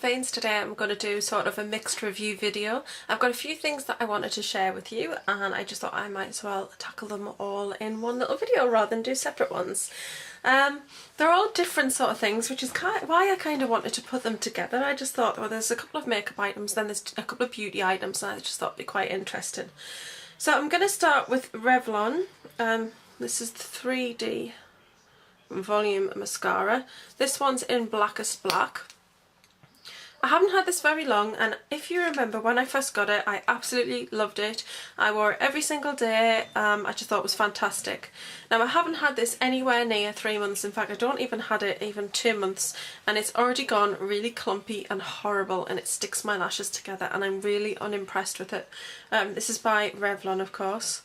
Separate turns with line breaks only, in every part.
veins, today I'm going to do sort of a mixed review video. I've got a few things that I wanted to share with you and I just thought I might as well tackle them all in one little video rather than do separate ones. They're all different sort of things, which is why I kind of wanted to put them together. I just thought, well, there's a couple of makeup items, then there's a couple of beauty items, and I just thought it'd be quite interesting. So I'm going to start with Revlon. This is the 3D volume mascara. This one's in Blackest black. I haven't had this very long, and if you remember when I first got it, I absolutely loved it. I wore it every single day. I just thought it was fantastic. Now I haven't had this anywhere near 3 months. In fact, I don't even had it even 2 months, and it's already gone really clumpy and horrible, and it sticks my lashes together, and I'm really unimpressed with it. This is by Revlon, of course.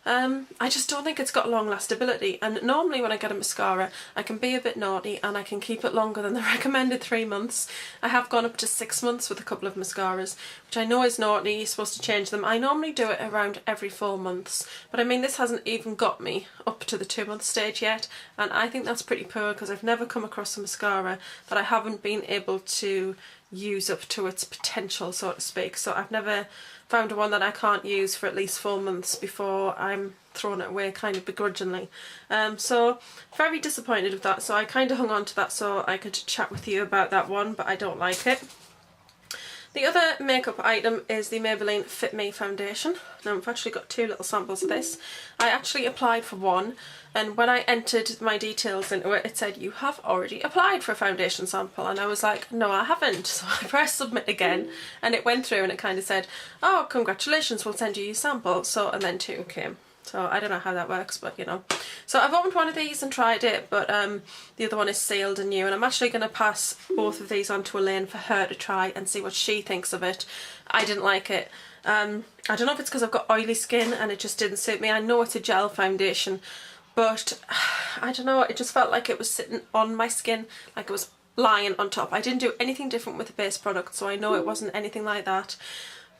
I just don't think it's got long lastability, and normally when I get a mascara I can be a bit naughty and I can keep it longer than the recommended 3 months. I have gone up to 6 months with a couple of mascaras, which I know is naughty. You're supposed to change them. I normally do it around every 4 months, but I mean this hasn't even got me up to the 2 month stage yet, and I think that's pretty poor because I've never come across a mascara that I haven't been able to use up to its potential, so to speak. So I've never found one that I can't use for at least 4 months before I'm throwing it away kind of begrudgingly. So very disappointed with that, so I kind of hung on to that so I could chat with you about that one, but I don't like it. The other makeup item is the Maybelline Fit Me Foundation. Now I've actually got 2 little samples of this. I actually applied for one, and when I entered my details into it, it said you have already applied for a foundation sample, and I was like, no I haven't. So I pressed submit again and it went through and it kind of said, oh congratulations, we'll send you your sample. So, and then 2 came. So I don't know how that works, but you know. So I've opened one of these and tried it, but the other one is sealed and new, and I'm actually going to pass both of these on to Elaine for her to try and see what she thinks of it. I didn't like it. I don't know if it's because I've got oily skin and it just didn't suit me. I know it's a gel foundation, but I don't know, it just felt like it was sitting on my skin, like it was lying on top. I didn't do anything different with the base product, so I know it wasn't anything like that.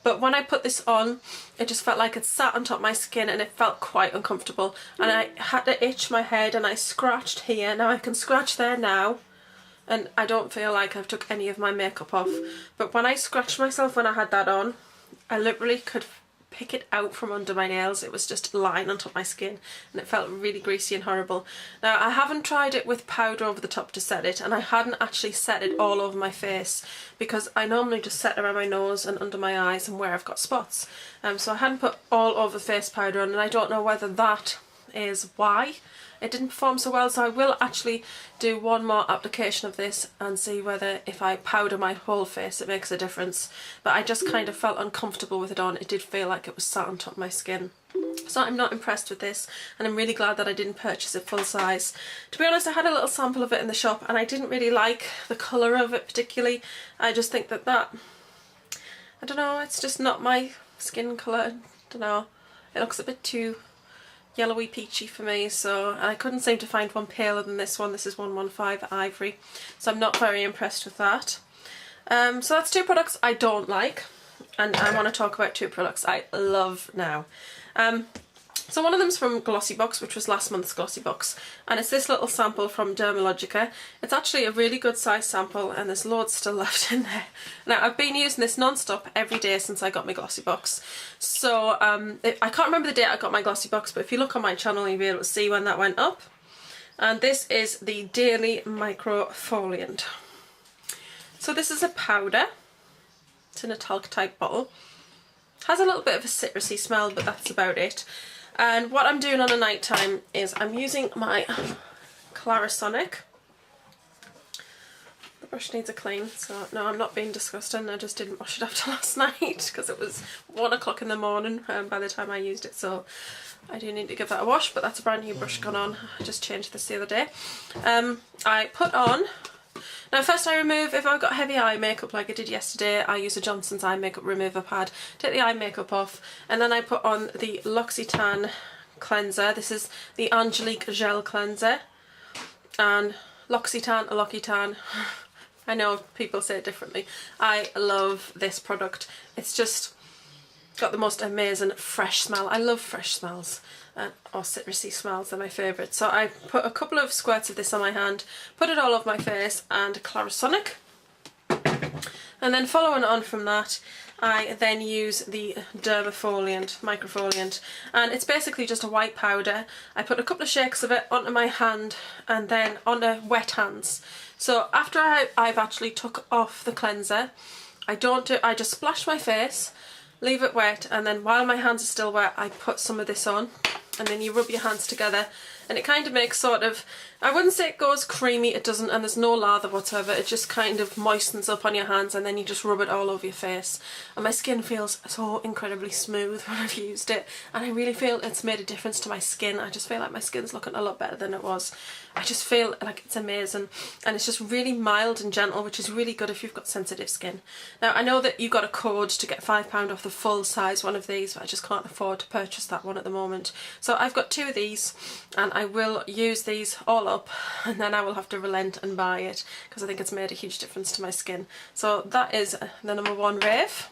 But when I put this on, it just felt like it sat on top of my skin and it felt quite uncomfortable. And I had to itch my head and I scratched here. Now I can scratch there now. And I don't feel like I've took any of my makeup off. But when I scratched myself when I had that on, I literally could pick it out from under my nails. It was just lying on top of my skin and it felt really greasy and horrible. Now I haven't tried it with powder over the top to set it, and I hadn't actually set it all over my face because I normally just set around my nose and under my eyes and where I've got spots. So I hadn't put all over face powder on, and I don't know whether that is why it didn't perform so well. So I will actually do one more application of this and see whether if I powder my whole face it makes a difference. But I just kind of felt uncomfortable with it on. It did feel like it was sat on top of my skin. So I'm not impressed with this, and I'm really glad that I didn't purchase it full size. To be honest, I had a little sample of it in the shop and I didn't really like the colour of it particularly. I just think that I don't know, it's just not my skin colour. I don't know, it looks a bit too yellowy peachy for me, so, and I couldn't seem to find one paler than this one. This is 115 Ivory, so I'm not very impressed with that. So that's 2 products I don't like, and I want to talk about 2 products I love now. So one of them's from Glossybox, which was last month's Glossybox, and it's this little sample from Dermalogica. It's actually a really good size sample and there's loads still left in there. Now I've been using this non-stop every day since I got my Glossybox. So I can't remember the date I got my Glossybox, but if you look on my channel you'll be able to see when that went up. And this is the Daily Microfoliant. So this is a powder. It's in a talc type bottle. Has a little bit of a citrusy smell, but that's about it. And what I'm doing on a night time is I'm using my PANASONIC. The brush needs a clean, so no, I'm not being disgusting. I just didn't wash it after last night because it was 1 o'clock in the morning by the time I used it, so I do need to give that a wash. But that's a brand new brush gone on. I just changed this the other day. I put on. Now first I remove, if I've got heavy eye makeup like I did yesterday, I use a Johnson's eye makeup remover pad, take the eye makeup off, and then I put on the Loccitane cleanser. This is the Angelique Gel Cleanser, and Loccitane, I know people say it differently. I love this product. It's just got the most amazing fresh smell. I love fresh smells. Or citrusy smells, they're my favourite. So I put a couple of squirts of this on my hand, put it all over my face, and Clarisonic. And then following on from that, I then use the microfoliant, and it's basically just a white powder. I put a couple of shakes of it onto my hand and then onto wet hands. So after I've actually took off the cleanser, I just splash my face, leave it wet, and then while my hands are still wet I put some of this on, and then you rub your hands together and it kind of makes sort of, I wouldn't say it goes creamy, it doesn't, and there's no lather whatsoever, it just kind of moistens up on your hands and then you just rub it all over your face. And my skin feels so incredibly smooth when I've used it, and I really feel it's made a difference to my skin. I just feel like my skin's looking a lot better than it was. I just feel like it's amazing, and it's just really mild and gentle, which is really good if you've got sensitive skin. Now I know that you got a code to get £5 off the full size one of these, but I just can't afford to purchase that one at the moment. So I've got 2 of these, and I will use these all up, and then I will have to relent and buy it because I think it's made a huge difference to my skin. So that is the number 1 rave.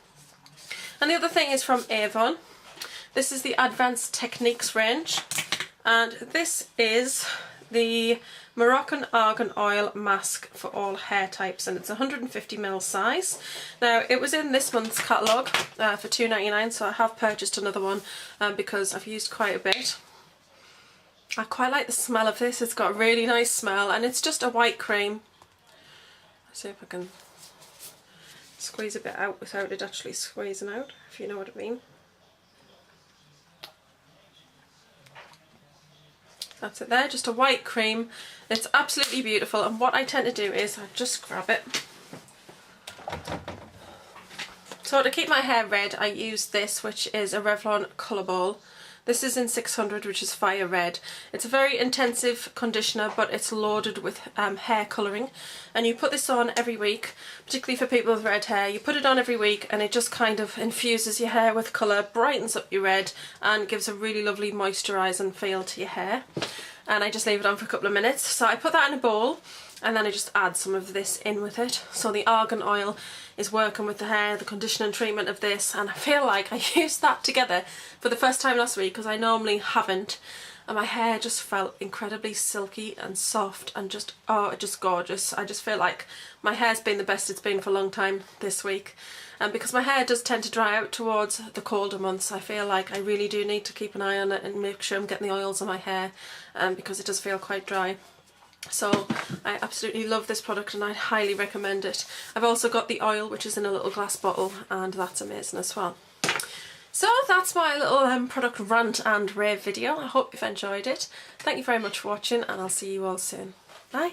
And the other thing is from Avon. This is the Advanced Techniques range, and this is the Moroccan Argan Oil Mask for all hair types, and it's 150ml size. Now it was in this month's catalogue for £2.99, so I have purchased another one because I've used quite a bit. I quite like the smell of this. It's got a really nice smell, and it's just a white cream. Let's see if I can squeeze a bit out without it actually squeezing out, if you know what I mean. That's it there, just a white cream. It's absolutely beautiful, and what I tend to do is I just grab it. So to keep my hair red, I use this, which is a Revlon Colour Ball. This is in 600, which is fire red. It's a very intensive conditioner, but it's loaded with hair colouring, and you put this on every week, particularly for people with red hair. You put it on every week and it just kind of infuses your hair with colour, brightens up your red, and gives a really lovely moisturising feel to your hair. And I just leave it on for a couple of minutes. So I put that in a bowl, and then I just add some of this in with it. So the argan oil is working with the hair, the conditioning treatment of this, and I feel like I used that together for the first time last week because I normally haven't, and my hair just felt incredibly silky and soft and just, oh, just gorgeous. I just feel like my hair's been the best it's been for a long time this week. And because my hair does tend to dry out towards the colder months, I feel like I really do need to keep an eye on it and make sure I'm getting the oils on my hair because it does feel quite dry. So I absolutely love this product and I highly recommend it. I've also got the oil, which is in a little glass bottle, and that's amazing as well. So that's my little product rant and rave video. I hope you've enjoyed it. Thank you very much for watching, and I'll see you all soon. Bye!